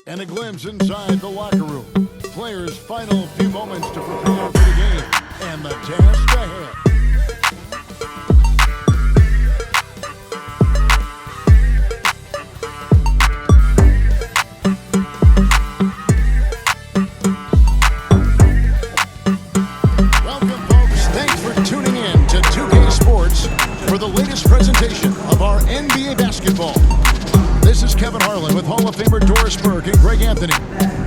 And a glimpse inside the locker room. Players' final few moments to prepare for the game. And the task ahead. Welcome, folks. Thanks for tuning in to 2K Sports for the latest presentation of our NBA basketball. This is Kevin Harlan with Hall of Famer Doris Burke and Greg Anthony,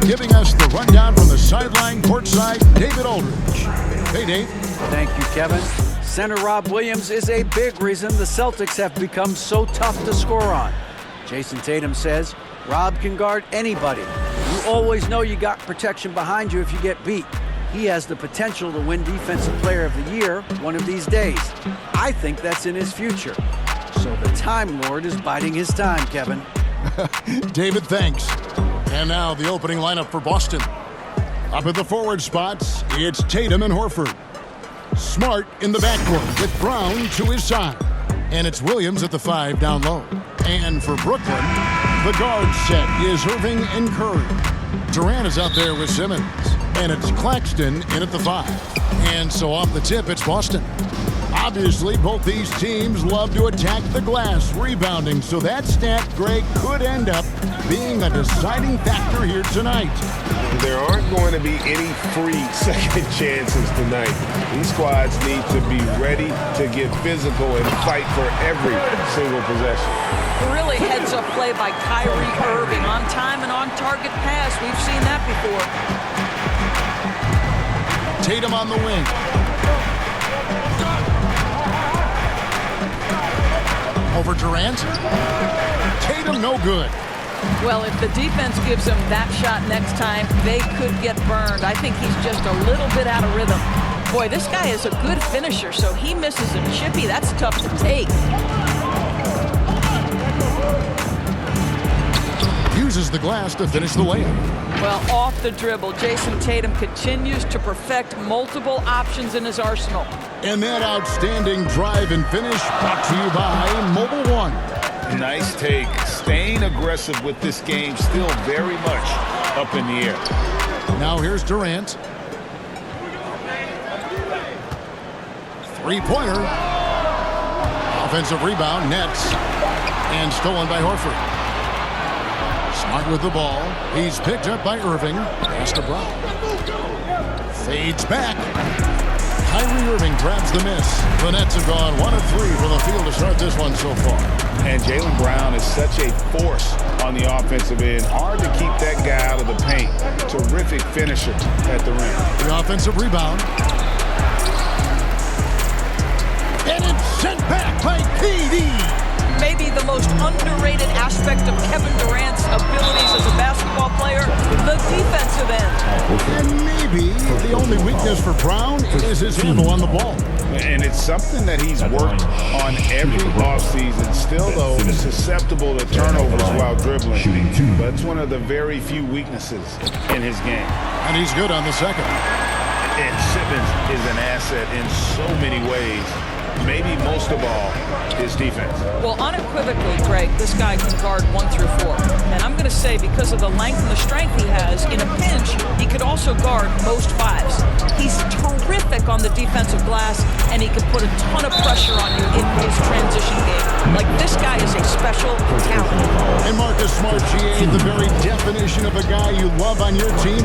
giving us the rundown from the sideline courtside, David Aldridge. Hey, Dave. Thank you, Kevin. Center Rob Williams is a big reason the Celtics have become so tough to score on. Jason Tatum says Rob can guard anybody. You always know you got protection behind you if you get beat. He has the potential to win Defensive Player of the Year one of these days. I think that's in his future. So the Time Lord is biding his time, Kevin. David, thanks. And now the opening lineup for Boston. Up at the forward spots, it's Tatum and Horford. Smart in the backcourt with Brown to his side. And it's Williams at the 5 down low. And for Brooklyn, the guard set is Irving and Curry. Durant is out there with Simmons. And it's Claxton in at the 5. And so off the tip, it's Boston. Obviously, both these teams love to attack the glass, rebounding, so that stat, Greg, could end up being a deciding factor here tonight. There aren't going to be any free second chances tonight. These squads need to be ready to get physical and fight for every single possession. Really heads-up play by Kyrie Irving. On time and on target pass. We've seen that before. Tatum on the wing. Over Durant. Tatum no good. Well, if the defense gives him that shot next time, they could get burned. I think he's just a little bit out of rhythm. Boy, this guy is a good finisher, so he misses a chippy. That's tough to take. Uses the glass to finish the layup. Well, off the dribble, Jason Tatum continues to perfect multiple options in his arsenal. And that outstanding drive and finish brought to you by Mobile One. Nice take. Staying aggressive with this game, still very much up in the air. Now here's Durant. Three-pointer. Offensive rebound, nets. And stolen by Horford. Smart with the ball. He's picked up by Irving. Pass to Brown. Fades back. Kyrie Irving grabs the miss. The Nets have gone 1 of 3 from the field to start this one so far. And Jaylen Brown is such a force on the offensive end. Hard to keep that guy out of the paint. Terrific finisher at the rim. The offensive rebound. And it's sent back by KD. Maybe the most underrated aspect of Kevin Durant's abilities as a basketball player, the defensive end. And maybe the only weakness for Brown is his handle on the ball. And it's something that he's worked on every offseason. Still, though, susceptible to turnovers while dribbling. But it's one of the very few weaknesses in his game. And he's good on the second. And Simmons is an asset in so many ways. Maybe most of all, his defense. Well, unequivocally, Greg, this guy can guard 1 through 4. And I'm going to say because of the length and the strength he has, in a pinch, he could also guard most 5s. He's terrific on the defensive glass, and he can put a ton of pressure on you in his transition game. Like, this guy is a special talent. And Marcus Smart, GA, the very definition of a guy you love on your team,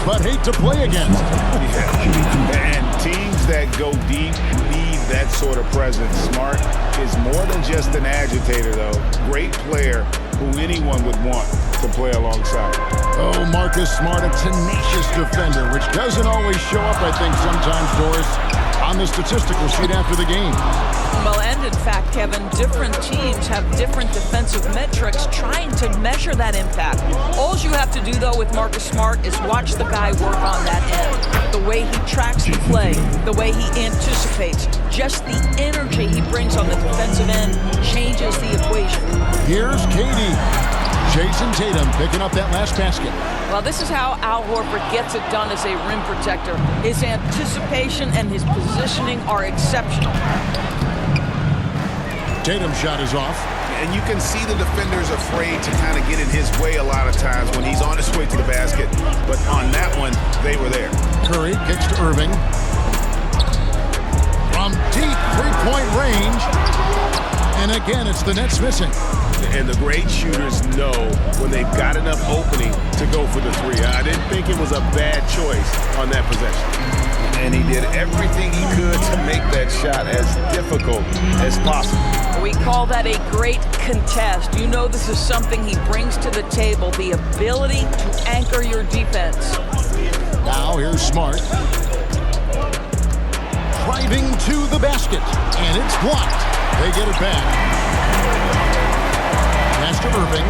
but hate to play against. Yeah. And teams that go deep need that sort of presence. Smart is more than just an agitator, though. Great player who anyone would want to play alongside. Oh, Marcus Smart, a tenacious defender, which doesn't always show up, I think, sometimes, Doris, on the statistical sheet after the game. Well, and in fact, Kevin, different teams have different defensive metrics trying to measure that impact. All you have to do, though, with Marcus Smart is watch the guy work on that end. The way he tracks the play, the way he anticipates, just the energy he brings on the defensive end changes the equation. Here's KD. Jason Tatum picking up that last basket. Well, this is how Al Horford gets it done as a rim protector. His anticipation and his positioning are exceptional. Tatum's shot is off. And you can see the defenders afraid to kind of get in his way a lot of times when he's on but on that one, they were there. Curry kicks to Irving. From deep three-point range. And again, it's the Nets missing. And the great shooters know when they've got enough opening to go for the three. I didn't think it was a bad choice on that possession. And he did everything he could to make that shot as difficult as possible. We call that a great contest. You know this is something he brings to the table, the ability to anchor your defense. Now here's Smart. Driving to the basket, and it's blocked. They get it back. Pass to Irving.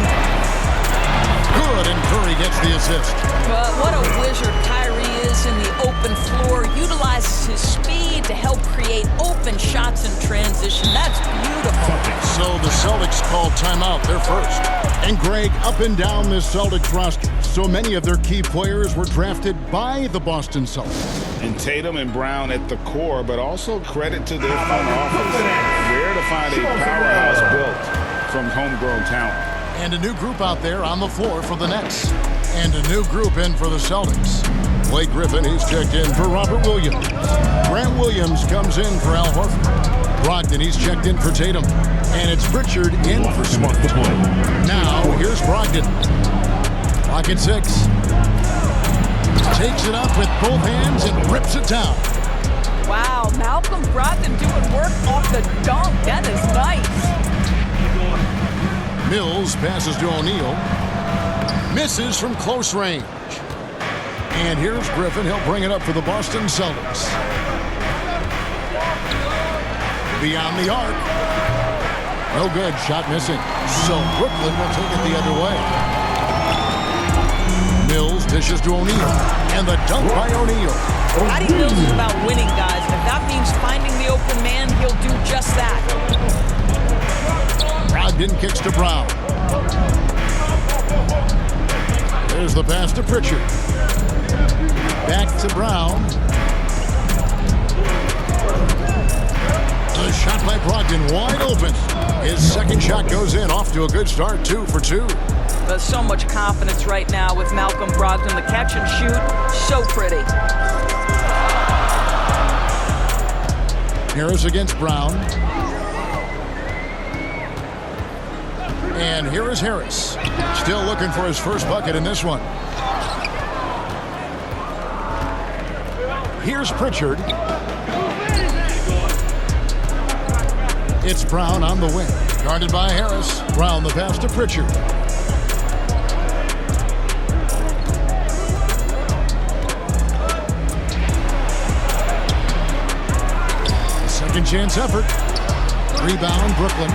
Good, and Curry gets the assist. But what a wizard Kyrie is in the open floor. Utilizes his speed to help create open shots in transition. That's beautiful. So the Celtics call timeout. They're first. And Greg, up and down this Celtics roster, so many of their key players were drafted by the Boston Celtics. And Tatum and Brown at the core, but also credit to their front office. Rare to find a powerhouse built from homegrown talent. And a new group out there on the floor for the Nets. And a new group in for the Celtics. Blake Griffin, he's checked in for Robert Williams. Grant Williams comes in for Al Horford. Brogdon, he's checked in for Tatum. And it's Pritchard in for Smart. Now, here's Brogdon. Clock at 6. Takes it up with both hands and rips it down. Wow, Malcolm Brogdon doing work off the dunk. That is nice. Mills passes to O'Neal. Misses from close range. And here's Griffin. He'll bring it up for the Boston Celtics. Beyond the arc. No good. Shot missing. So Brooklyn will take it the other way. Mills dishes to O'Neal. And the dunk by O'Neal. Patty Mills is about winning, guys. And if that means finding the open man, he'll do just that. Brogdon kicks to Brown. There's the pass to Pritchard. Back to Brown. The shot by Brogdon wide open. His second shot goes in, off to a good start, 2 for 2. There's so much confidence right now with Malcolm Brogdon. The catch and shoot, so pretty. Harris against Brown. And here is Harris. Still looking for his first bucket in this one. Here's Pritchard. It's Brown on the wing. Guarded by Harris. Brown the pass to Pritchard. A second chance effort. Rebound, Brooklyn.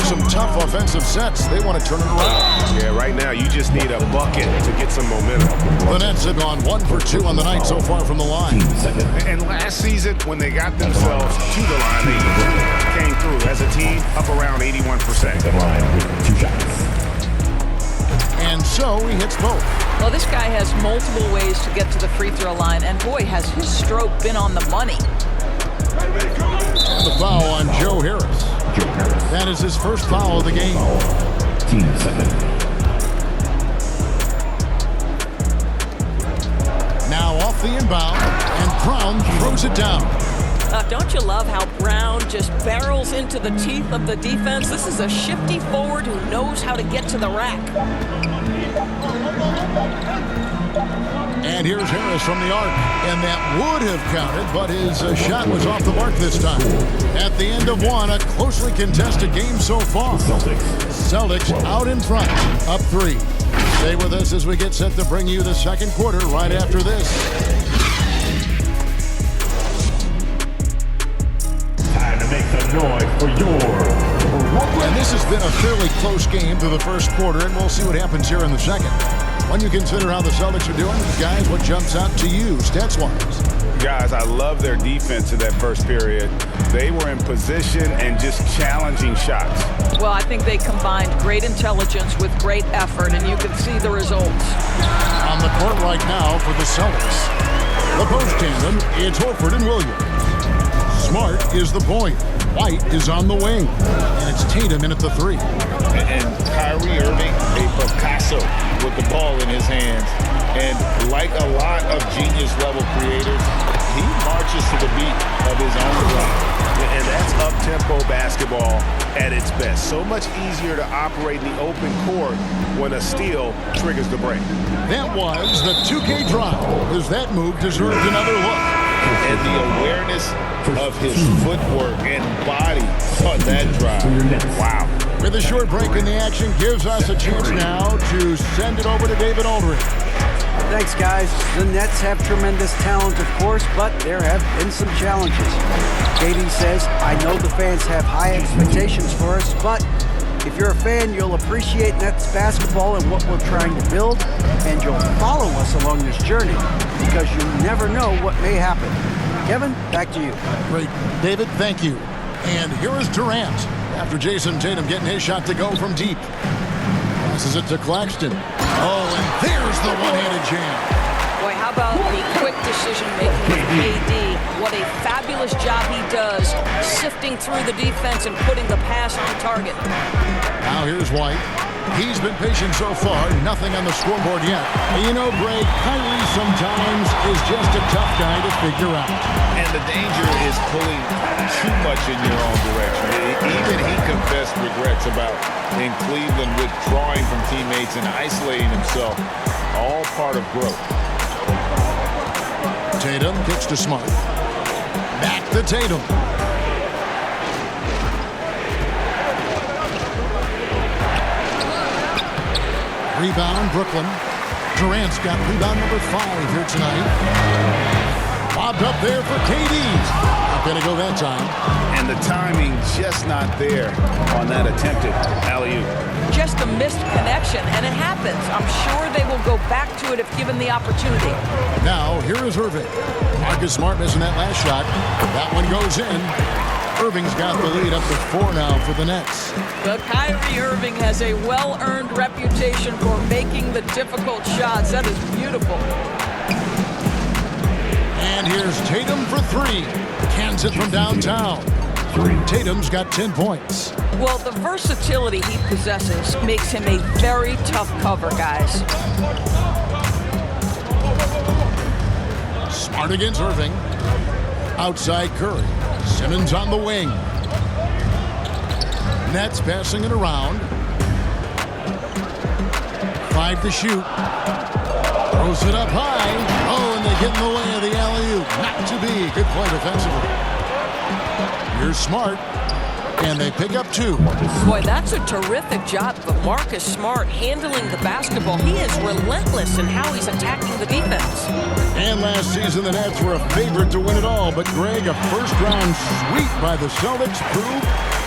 Some tough offensive sets. They want to turn it around. Yeah, right now you just need a bucket to get some momentum. The Nets have gone 1 for 2 on the night so far from the line. And last season, when they got themselves to the line, they came through as a team up around 81%. And so he hits both. Well, this guy has multiple ways to get to the free throw line, and boy, has his stroke been on the money. And the foul on Joe Harris. That is his first foul of the game. Now off the inbound, and Brown throws it down. Don't you love how Brown just barrels into the teeth of the defense? This is a shifty forward who knows how to get to the rack. And here's Harris from the arc. And that would have counted, but his shot was off the mark this time. At the end of one, a closely contested game so far. Celtics out in front, up 3. Stay with us as we get set to bring you the second quarter right after this. Time to make some noise for your... And this has been a fairly close game through the first quarter, and we'll see what happens here in the second. When you consider how the Celtics are doing, guys, what jumps out to you, stats-wise? Guys, I love their defense in that first period. They were in position and just challenging shots. Well, I think they combined great intelligence with great effort, and you can see the results. On the court right now for the Celtics. The post tandem, it's Horford and Williams. Smart is the point. White is on the wing. And it's Tatum in at the 3. And Kyrie Irving, a Picasso with the ball in hands. And like a lot of genius-level creators, he marches to the beat of his own drum. And that's up-tempo basketball at its best. So much easier to operate in the open court when a steal triggers the break. That was the 2K drop, as that move deserved another look. And the awareness of his footwork and body on that drive. Wow. With a short break in the action gives us a chance now to send it over to David Aldridge. Thanks, guys. The Nets have tremendous talent, of course, but there have been some challenges. KD says, I know the fans have high expectations for us, but if you're a fan, you'll appreciate Nets basketball and what we're trying to build, and you'll follow us along this journey because you never know what may happen. Kevin, back to you. Great. David, thank you. And here is Durant after Jason Tatum getting his shot to go from deep. Passes it to Claxton. Oh, and there's the one-handed jam. Boy, how about the quick decision-making with KD? What a fabulous job he does sifting through the defense and putting the pass on target. Now here's White. He's been patient so far. Nothing on the scoreboard yet. And you know, Greg, Kyrie sometimes is just a tough guy to figure out. And the danger is pulling too much in your own direction. Even he confessed regrets about in Cleveland withdrawing from teammates and isolating himself. All part of growth. Tatum kicks to Smart. Back to Tatum. Rebound, Brooklyn. Durant's got rebound number 5 here tonight. Bobbed up there for KD. Not going to go that time. And the timing just not there on that attempted alley-oop. Just a missed connection, and it happens. I'm sure they will go back to it if given the opportunity. Now, here is Irving. Marcus Smart missing that last shot. That one goes in. Irving's got the lead up to 4 now for the Nets. But Kyrie Irving has a well-earned reputation for making the difficult shots. That is beautiful. And here's Tatum for 3. Cans it from downtown. Tatum's got 10 points. Well, the versatility he possesses makes him a very tough cover, guys. Smart against Irving. Outside Curry. Simmons on the wing. Nets passing it around. 5 to shoot. Throws it up high. Oh, and they get in the way of the alley-oop. Not to be. Good play defensively. Here's Smart. And they pick up 2. Boy, that's a terrific job of Marcus Smart handling the basketball. He is relentless in how he's attacking the defense. And last season, the Nets were a favorite to win it all. But, Greg, a first-round sweep by the Celtics proved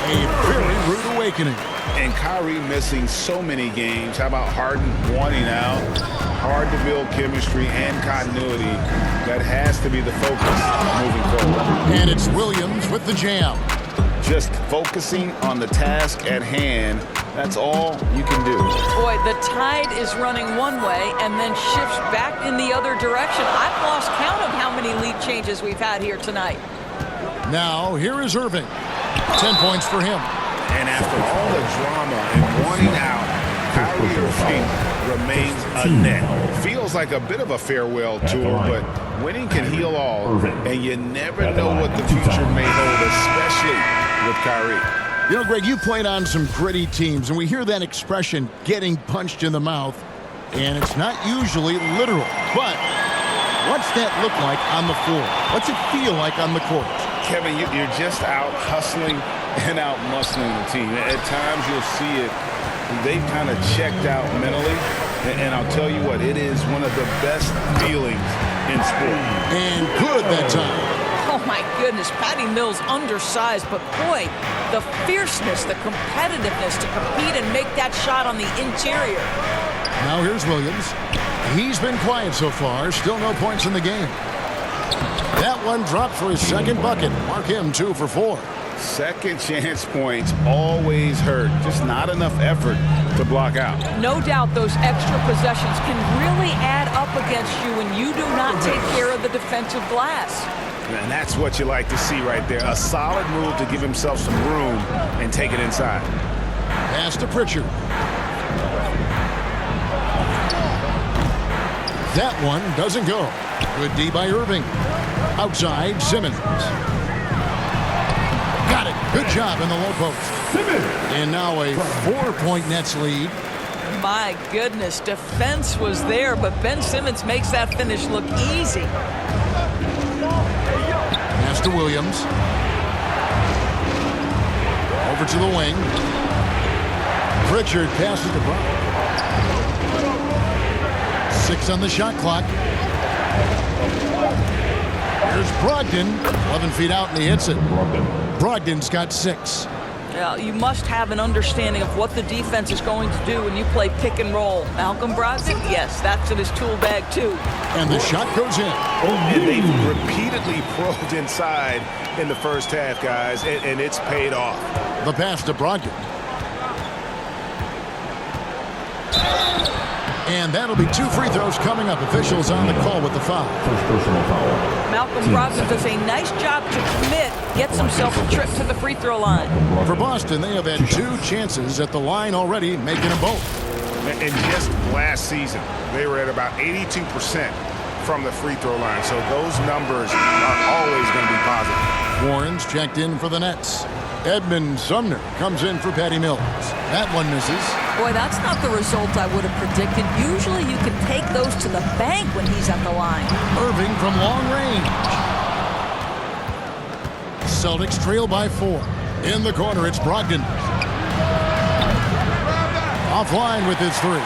a very rude awakening. And Kyrie missing so many games. How about Harden wanting out? Hard to build chemistry and continuity. That has to be the focus moving forward. And it's Williams with the jam. Just focusing on the task at hand, that's all you can do. Boy, the tide is running one way and then shifts back in the other direction. I've lost count of how many lead changes we've had here tonight. Now, here is Irving. 10 points for him. And after all the drama and wanting out, Kyrie Irving remains a net. Feels like a bit of a farewell tour, but winning can heal all, and you never know what the future may hold, especially with Kyrie. You know, Greg, you played on some gritty teams, and we hear that expression, getting punched in the mouth, and it's not usually literal. But what's that look like on the floor? What's it feel like on the court? Kevin, you're just out hustling and out muscling the team. At times you'll see it. They've kind of checked out mentally, and I'll tell you what, it is one of the best feelings in sport. And good that time. Oh, my goodness. Patty Mills undersized, but boy, the fierceness, the competitiveness to compete and make that shot on the interior. Now here's Williams. He's been quiet so far. Still no points in the game. That one dropped for his second bucket. Mark him 2 for 4. Second chance points always hurt. Just not enough effort to block out. No doubt those extra possessions can really add up against you when you do not take care of the defensive glass. And that's what you like to see right there. A solid move to give himself some room and take it inside. Pass to Pritchard. That one doesn't go. Good D by Irving. Outside, Simmons. Got it. Good job in the low post. And now a 4-point Nets lead. My goodness, defense was there, but Ben Simmons makes that finish look easy. Pass to Williams. Over to the wing. Pritchard passes to Brown. 6 on the shot clock. Here's Brogdon. 11 feet out, and he hits it. Brogdon's got 6. Yeah, you must have an understanding of what the defense is going to do when you play pick and roll. Malcolm Brogdon, yes, that's in his tool bag too. And the shot goes in. And they've repeatedly probed inside in the first half, guys, and it's paid off. The pass to Brogdon. And that'll be 2 free throws coming up. Officials on the call with the foul. First personal foul. Malcolm Brogdon does a nice job to commit, gets himself a trip to the free throw line. For Boston, they have had 2 chances at the line already, making them both. And just last season, they were at about 82% from the free throw line. So those numbers are always going to be positive. Warren's checked in for the Nets. Edmund Sumner comes in for Patty Mills. That one misses. Boy, that's not the result I would have predicted. Usually you can take those to the bank when he's at the line. Irving from long range. Celtics trail by 4. In the corner, it's Brogdon. Offline with his 3.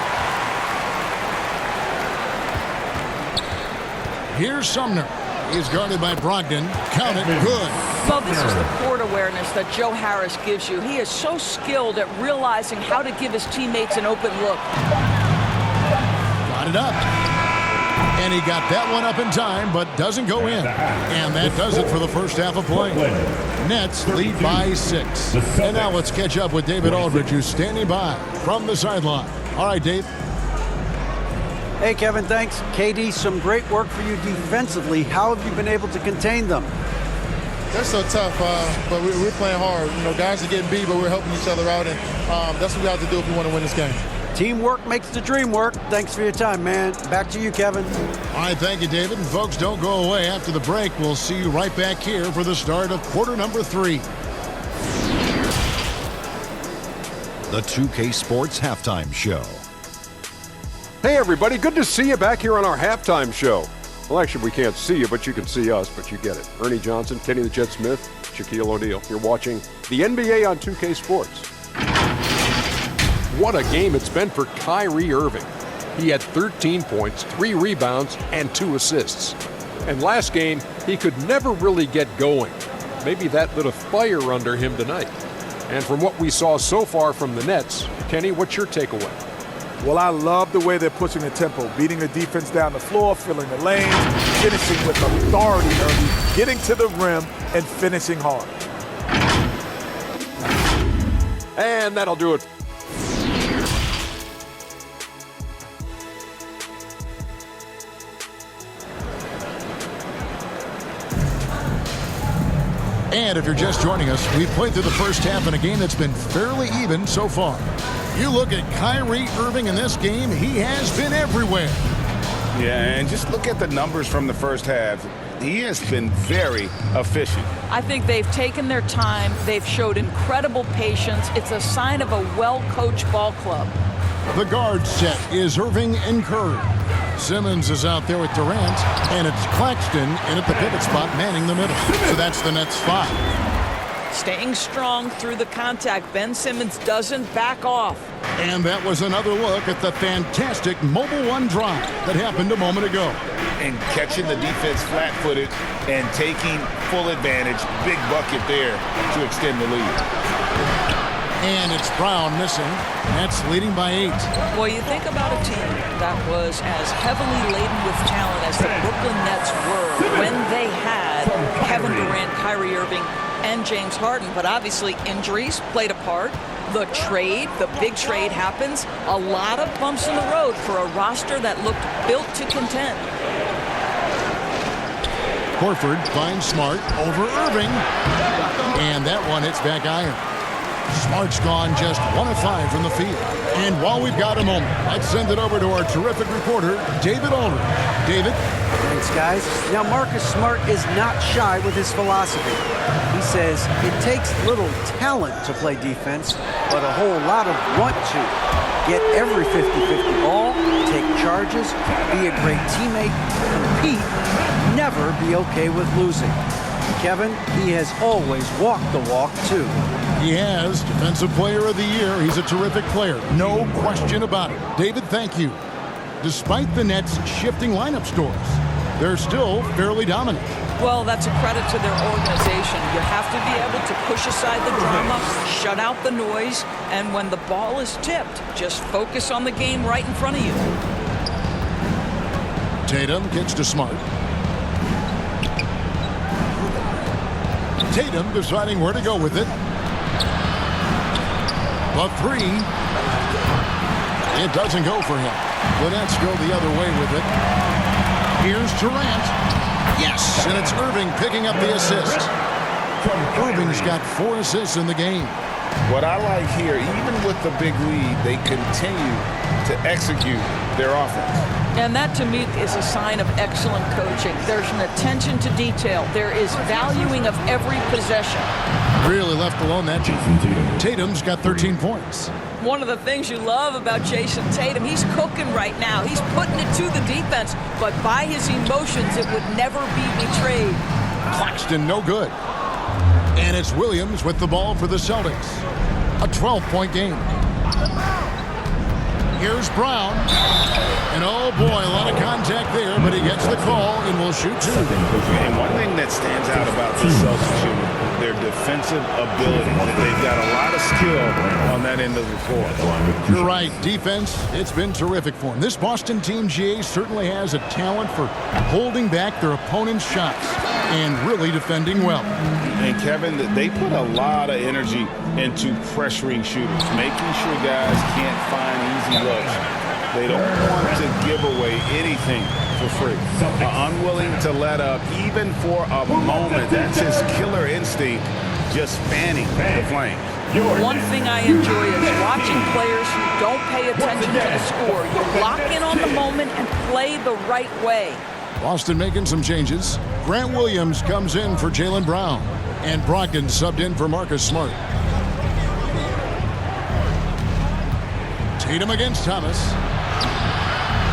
Here's Sumner. He's guarded by Brogdon. Count it. Good. Well, this is the court awareness that Joe Harris gives you. He is so skilled at realizing how to give his teammates an open look. Got it up. And he got that one up in time, but doesn't go in. And that does it for the first half of play. Nets lead by 6. And now let's catch up with David Aldridge, who's standing by from the sideline. All right, Dave. Hey, Kevin, thanks. KD, some great work for you defensively. How have you been able to contain them? They're so tough, but we're playing hard. You know, guys are getting beat, but we're helping each other out, and that's what we have to do if we want to win this game. Teamwork makes the dream work. Thanks for your time, man. Back to you, Kevin. All right, thank you, David. And folks, don't go away. After the break, we'll see you right back here for the start of quarter number 3. The 2K Sports Halftime Show. Hey, everybody. Good to see you back here on our halftime show. Well, actually, we can't see you, but you can see us, but you get it. Ernie Johnson, Kenny the Jet Smith, Shaquille O'Neal. You're watching the NBA on 2K Sports. What a game it's been for Kyrie Irving. He had 13 points, 3 rebounds, and 2 assists. And last game, he could never really get going. Maybe that lit a fire under him tonight. And from what we saw so far from the Nets, Kenny, what's your takeaway? Well, I love the way they're pushing the tempo, beating the defense down the floor, filling the lanes, finishing with authority, Ernie, getting to the rim, and finishing hard. And that'll do it. And if you're just joining us, we've played through the first half in a game that's been fairly even so far. You look at Kyrie Irving in this game, he has been everywhere. Yeah, and just look at the numbers from the first half. He has been very efficient. I think they've taken their time. They've showed incredible patience. It's a sign of a well-coached ball club. The guard set is Irving and Curry. Simmons is out there with Durant, and it's Claxton in at the pivot spot manning the middle. So that's the Nets 5. Staying strong through the contact. Ben Simmons doesn't back off. And that was another look at the fantastic Mobile One drive that happened a moment ago. And catching the defense flat-footed and taking full advantage. Big bucket there to extend the lead. And it's Brown missing. Nets leading by 8. Well, you think about a team that was as heavily laden with talent as the Brooklyn Nets were when they had Kevin Durant, Kyrie Irving, and James Harden. But obviously injuries played a part. The trade, the big trade happens. A lot of bumps in the road for a roster that looked built to contend. Horford finds Smart over Irving. And that one hits back iron. Smart's gone just 1 of 5 from the field. And while we've got a moment, let's send it over to our terrific reporter, David Aldridge. David? Thanks, guys. Now, Marcus Smart is not shy with his philosophy. He says it takes little talent to play defense, but a whole lot of want to. Get every 50-50 ball, take charges, be a great teammate, compete, never be okay with losing. Kevin, he has always walked the walk, too. He has. Defensive Player of the Year. He's a terrific player. No question about it. David, thank you. Despite the Nets' shifting lineup stores, they're still fairly dominant. Well, that's a credit to their organization. You have to be able to push aside the drama, shut out the noise, and when the ball is tipped, just focus on the game right in front of you. Tatum kicks to Smart. Tatum deciding where to go with it. The three. It doesn't go for him. The Nets go the other way with it. Here's Durant. Yes, and it's Irving picking up the assist. Irving's got 4 assists in the game. What I like here, even with the big lead, they continue to execute their offense. And that, to me, is a sign of excellent coaching. There's an attention to detail. There is valuing of every possession. Really left alone that Tatum's got 13 points. One of the things you love about Jason Tatum, he's cooking right now. He's putting it to the defense, but by his emotions, it would never be betrayed. Claxton, no good. And it's Williams with the ball for the Celtics. A 12-point game. Here's Brown. And oh boy, a lot of contact there, but he gets the call and will shoot 2. And one thing that stands out about the Celtics shooting, their defensive ability. They've got a lot of skill on that end of the floor. You're right. Defense, it's been terrific for them. This Boston team, GA, certainly has a talent for holding back their opponent's shots and really defending well. And Kevin, they put a lot of energy into pressuring shooters, making sure guys can't find easy looks. They don't want to give away anything for free. Unwilling to let up even for a moment. That's his killer instinct, just fanning the flames. One thing I enjoy is watching players who don't pay attention to the score. You lock in on the moment and play the right way. Boston making some changes. Grant Williams comes in for Jaylen Brown. And Brogdon subbed in for Marcus Smart. Tatum against Thomas.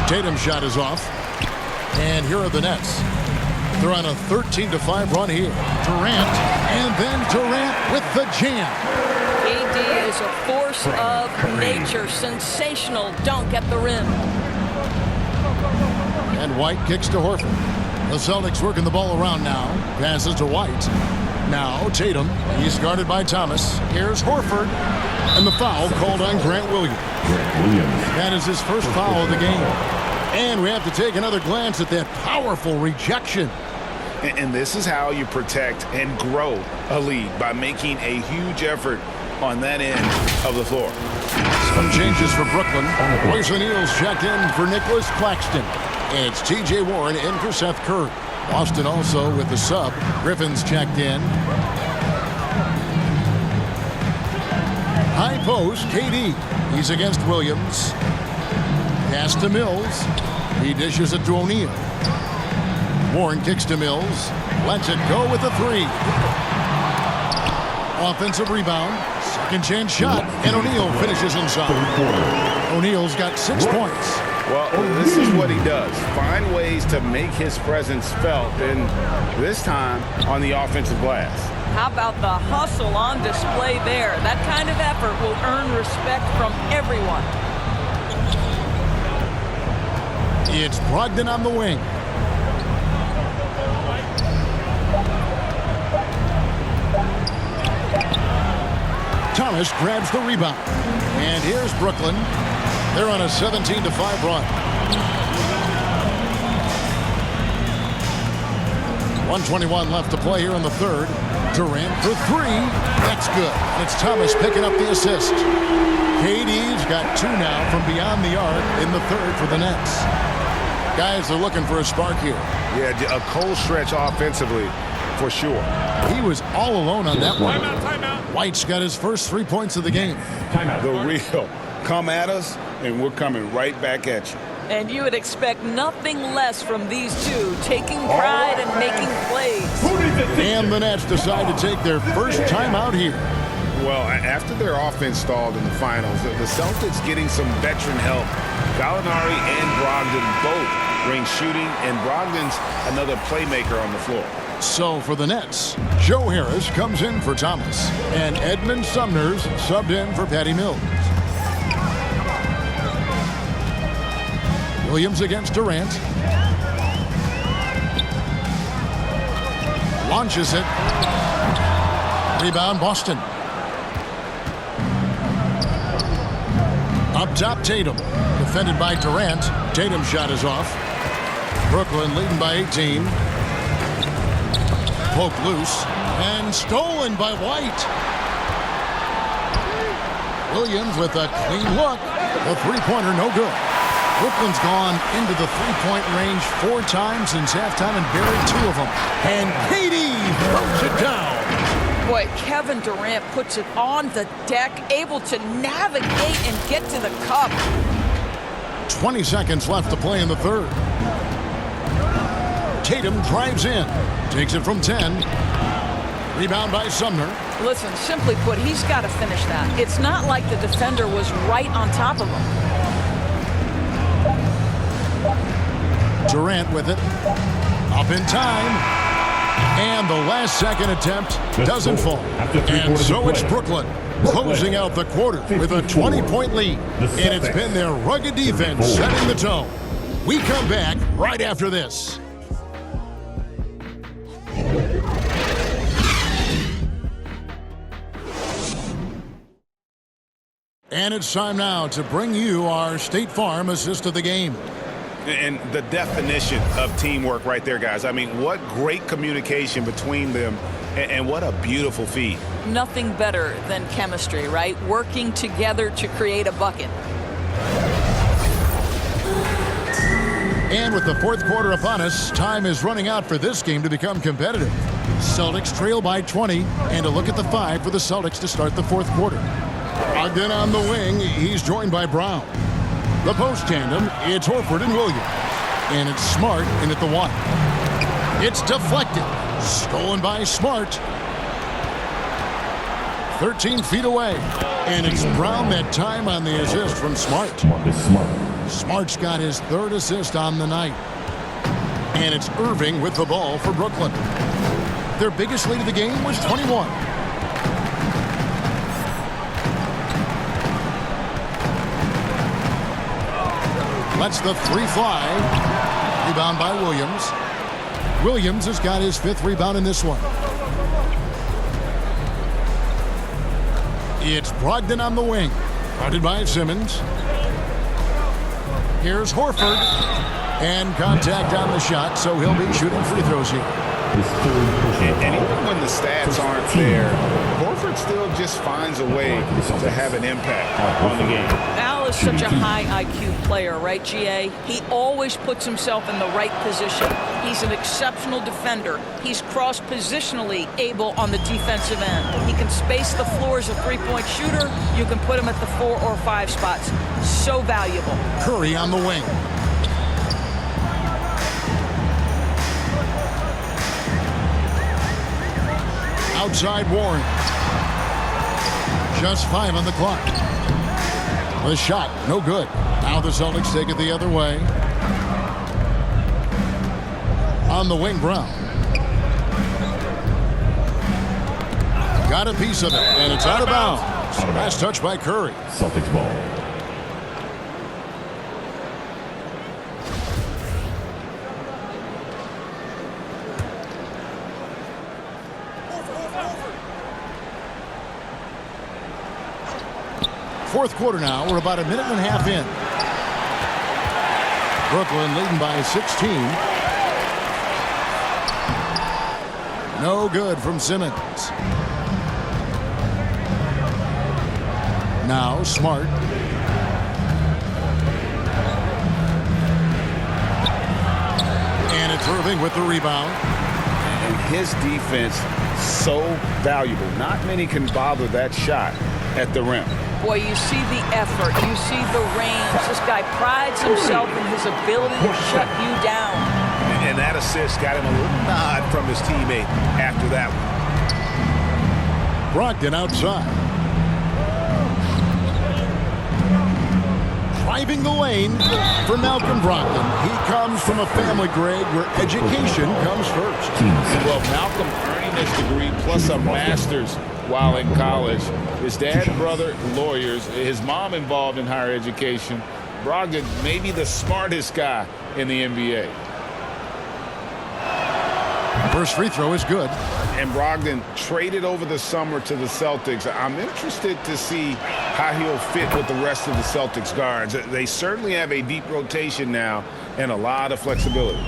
Tatum's shot is off. And here are the Nets. They're on a 13-5 run here. Durant, and then Durant with the jam. AD is a force of nature. Sensational dunk at the rim. And White kicks to Horford. The Celtics working the ball around now. Passes to White. Now Tatum. He's guarded by Thomas. Here's Horford. And the foul called on Grant Williams. That is his first foul of the game. And we have to take another glance at that powerful rejection. And this is how you protect and grow a lead, by making a huge effort on that end of the floor. Some changes for Brooklyn. Royce O'Neal's checked in for Nicholas Claxton. It's T.J. Warren in for Seth Curry. Boston also with the sub. Griffin's checked in. High post, KD. He's against Williams. Pass to Mills. He dishes it to O'Neal. Warren kicks to Mills. Lets it go with a 3. Offensive rebound. Second chance shot. And O'Neal finishes inside. O'Neal's got 6 points. Well, this is what he does. Find ways to make his presence felt. And this time on the offensive glass. How about the hustle on display there? That kind of effort will earn respect from everyone. It's Brogdon on the wing. Thomas grabs the rebound. And here's Brooklyn. They're on a 17-5 run. 1:21 left to play here in the third. Durant for 3. That's good. It's Thomas picking up the assist. KD's got 2 now from beyond the arc in the third for the Nets. Guys are looking for a spark here. Yeah, a cold stretch offensively for sure. He was all alone on that one. Timeout. White's got his first 3 points of the game. The real come at us, and we're coming right back at you. And you would expect nothing less from these two, taking pride and making plays. And the Nets decide to take their first timeout here. Well, after their offense stalled in the finals, the Celtics getting some veteran help. Gallinari and Brogdon both bring shooting, and Brogdon's another playmaker on the floor. So for the Nets, Joe Harris comes in for Thomas, and Edmund Sumner's subbed in for Patty Mills. Williams against Durant. Launches it. Rebound Boston. Up top Tatum. Defended by Durant. Tatum's shot is off. Brooklyn leading by 18. Poked loose. And stolen by White. Williams with a clean look. The three-pointer no good. Brooklyn's gone into the three-point range 4 times since halftime and buried 2 of them. And KD throws it down. Boy, Kevin Durant puts it on the deck, able to navigate and get to the cup. 20 seconds left to play in the third. Tatum drives in. Takes it from 10. Rebound by Sumner. Listen, simply put, he's got to finish that. It's not like the defender was right on top of him. Durant with it. Up in time. And the last second attempt doesn't fall. And so it's Brooklyn closing out the quarter with a 20-point lead. And it's been their rugged defense setting the tone. We come back right after this. And it's time now to bring you our State Farm assist of the game. And the definition of teamwork right there, guys. I mean, what great communication between them, and what a beautiful feed. Nothing better than chemistry, right? Working together to create a bucket. And with the fourth quarter upon us, time is running out for this game to become competitive. Celtics trail by 20, and a look at the 5 for the Celtics to start the fourth quarter. Ogden on the wing, he's joined by Brown. The post tandem, it's Horford and Williams. And it's Smart in at the 1. It's deflected. Stolen by Smart. 13 feet away. And it's Brown that time on the assist from Smart. Smart's got his 3rd assist on the night. And it's Irving with the ball for Brooklyn. Their biggest lead of the game was 21. Lets the 3 fly. Rebound by Williams. Williams has got his 5th rebound in this one. It's Brogdon on the wing. Guarded by Simmons. Here's Horford. And contact on the shot, so he'll be shooting free throws here. And even when the stats aren't there, Horford still just finds a way to have an impact on the game. Al is such a high IQ player, right, GA? He always puts himself in the right position. He's an exceptional defender. He's cross-positionally able on the defensive end. He can space the floor as a three-point shooter. You can put him at the 4 or 5 spots. So valuable. Curry on the wing. Outside Warren. Just 5 on the clock. The shot, no good. Now the Celtics take it the other way. On the wing, Brown. Got a piece of it, and it's out of bounds. Last touch by Curry. Celtics ball. Fourth quarter now. We're about a minute and a half in. Brooklyn leading by 16. No good from Simmons. Now Smart. And it's Irving with the rebound. and his defense so valuable. Not many can bother that shot at the rim. Boy, you see the effort, you see the range. This guy prides himself in his ability to shut you down. And that assist got him a little nod from his teammate after that one. Brogdon outside. Driving the lane for Malcolm Brogdon. He comes from a family, Greg, where education comes first. Well, Malcolm earning his degree plus a master's while in college. His dad, brother, lawyers. His mom involved in higher education. Brogdon may be the smartest guy in the NBA. First free throw is good. And Brogdon traded over the summer to the Celtics. I'm interested to see how he'll fit with the rest of the Celtics guards. They certainly have a deep rotation now and a lot of flexibility.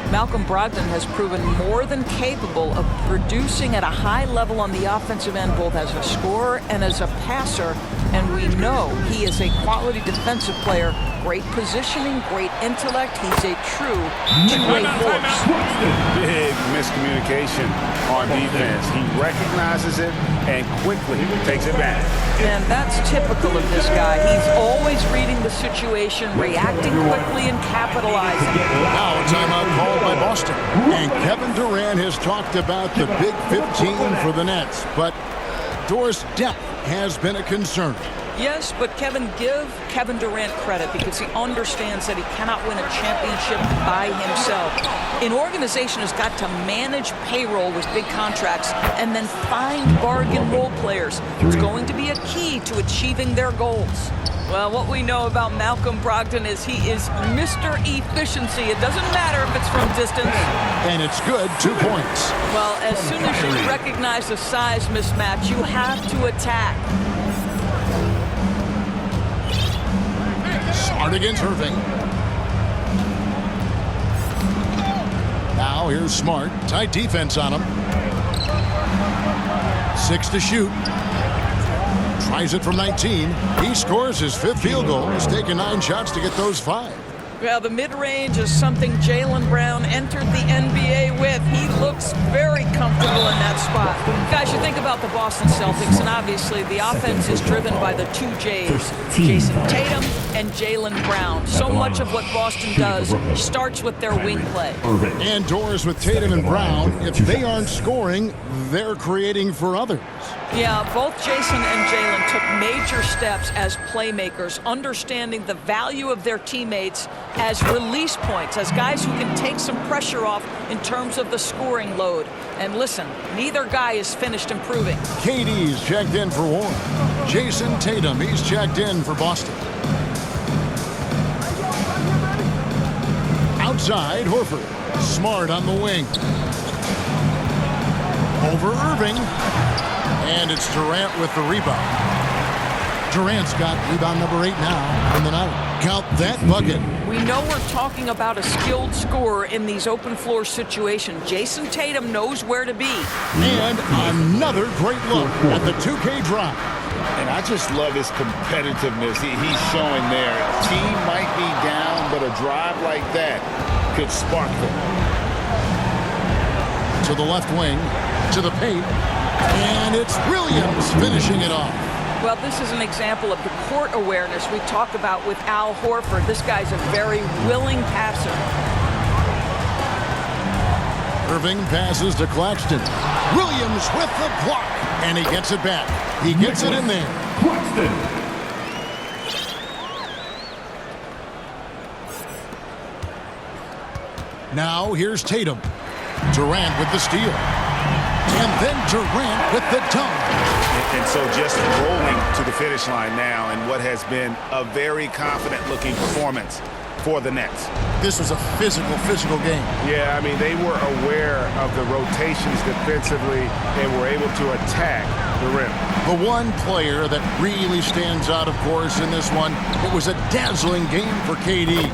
Malcolm Brogdon has proven more than capable of producing at a high level on the offensive end, both as a scorer and as a passer. And we know he is a quality defensive player. Great positioning, great intellect. He's a true two-way force. Big miscommunication on defense. He recognizes it and quickly takes it back. And that's typical of this guy. He's always reading the situation, reacting quickly, and capitalizing. Now a timeout called by Boston. And Kevin Durant has talked about the Big 15 for the Nets, but Doris' depth has been a concern. Yes, but Kevin, give Kevin Durant credit because he understands that he cannot win a championship by himself. An organization has got to manage payroll with big contracts and then find bargain role players. It's going to be a key to achieving their goals. Well, what we know about Malcolm Brogdon is he is Mr. Efficiency. It doesn't matter if it's from distance. And it's good, 2 points. Well, as soon as you recognize the size mismatch, you have to attack. Smart against Irving. Now here's Smart. Tight defense on him. 6 to shoot. Tries it from 19. He scores his 5th field goal. He's taken 9 shots to get those 5. Well, the mid-range is something Jaylen Brown entered the NBA with. He looks very comfortable in that spot. Guys, you think about the Boston Celtics, and obviously the offense is driven by the 2 J's, Jason Tatum and Jaylen Brown. So much of what Boston does starts with their wing play. And Doors with Tatum and Brown, if they aren't scoring, they're creating for others. Yeah, both Jason and Jaylen took major steps as playmakers, understanding the value of their teammates as release points, as guys who can take some pressure off in terms of the scoring load. And listen, neither guy is finished improving. KD's checked in for Warren. Jason Tatum, he's checked in for Boston. Outside, Horford. Smart on the wing. Over Irving. And it's Durant with the rebound. Durant's got rebound number 8 now on the night. Count that bucket. We know we're talking about a skilled scorer in these open floor situations. Jason Tatum knows where to be. And another great look at the 2K drop. And I just love his competitiveness he's showing there. Team might be down, but a drive like that could spark them. To the left wing, to the paint. And it's Williams finishing it off. Well, this is an example of the court awareness we talk about with Al Horford. This guy's a very willing passer. Irving passes to Claxton. Williams with the block. And he gets it back. He gets it in there. Now here's Tatum. Durant with the steal. And then Durant with the dunk. And so just rolling to the finish line now in what has been a very confident-looking performance for the Nets. This was a physical game. Yeah, I mean, they were aware of the rotations defensively and were able to attack the rim. The one player that really stands out, of course, in this one, it was a dazzling game for KD.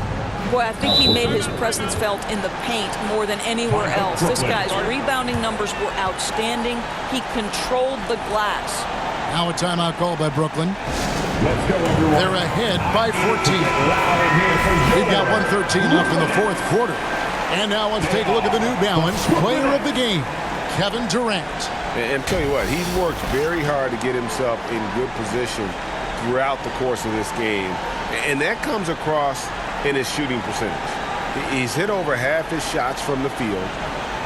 Boy, I think he made his presence felt in the paint more than anywhere else. This guy's rebounding numbers were outstanding. He controlled the glass. Now a timeout call by Brooklyn. They're ahead by 14. We've got 1:13 left in the 4th quarter. And now let's take a look at the New Balance player of the game, Kevin Durant. And tell you what, he's worked very hard to get himself in good position throughout the course of this game. And that comes across in his shooting percentage. He's hit over half his shots from the field.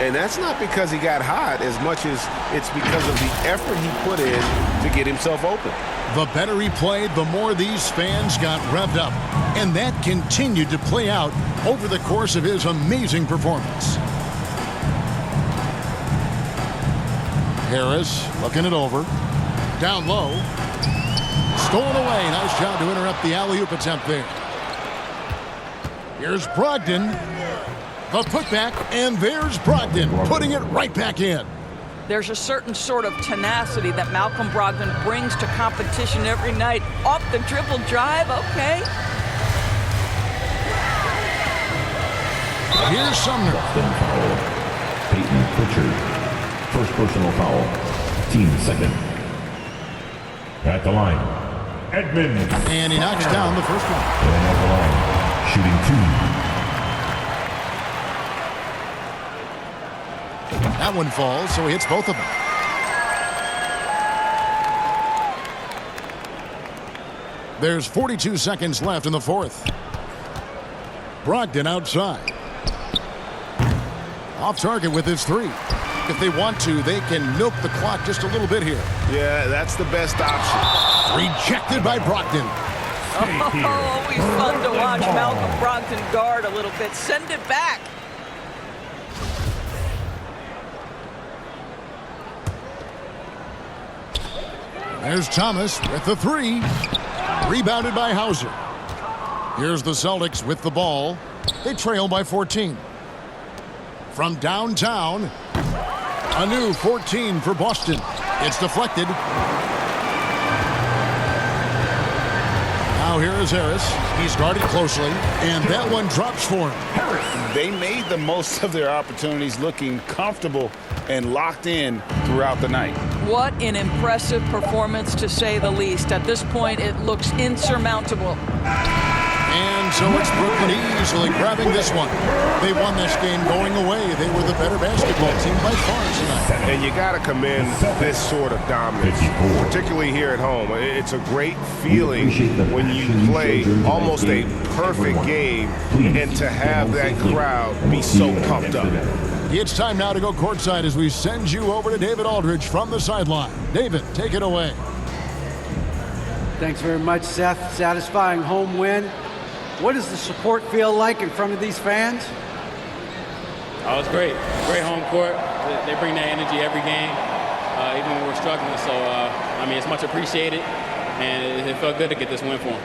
And that's not because he got hot as much as it's because of the effort he put in to get himself open. The better he played, the more these fans got revved up. And that continued to play out over the course of his amazing performance. Harris looking it over. Down low. Stolen away. Nice job to interrupt the alley-oop attempt there. Here's Brogdon. The putback, and there's Brogdon putting it right back in. There's a certain sort of tenacity that Malcolm Brogdon brings to competition every night. Off the dribble drive, okay. Here's Sumner. Peyton Pritchard. First personal foul. Team second. At the line, Edmonds. And he knocks down the first one. And at the line, shooting 2. That one falls, so he hits both of them. There's 42 seconds left in the fourth. Brogdon outside. Off target with his three. If they want to, they can milk the clock just a little bit here. Yeah, that's the best option. Rejected by Brogdon. Oh, always fun to watch Malcolm Brogdon guard a little bit. Send it back. There's Thomas with the three. Rebounded by Hauser. Here's the Celtics with the ball. They trail by 14. From downtown, a new 14 for Boston. It's deflected. Now here is Harris. He's guarded closely, and that one drops for him. They made the most of their opportunities, looking comfortable and locked in throughout the night. What an impressive performance, to say the least. At this point, it looks insurmountable. And so it's Brooklyn easily grabbing this one. They won this game going away. They were the better basketball team by far tonight. And you got to commend this sort of dominance, particularly here at home. It's a great feeling when you play almost a perfect game and to have that crowd be so pumped up. It's time now to go courtside as we send you over to David Aldridge from the sideline. David, take it away. Thanks very much, Seth. Satisfying home win. What does the support feel like in front of these fans? Oh, it's great. Great home court. They bring that energy every game, even when we're struggling. So, I mean, it's much appreciated, and it felt good to get this win for them.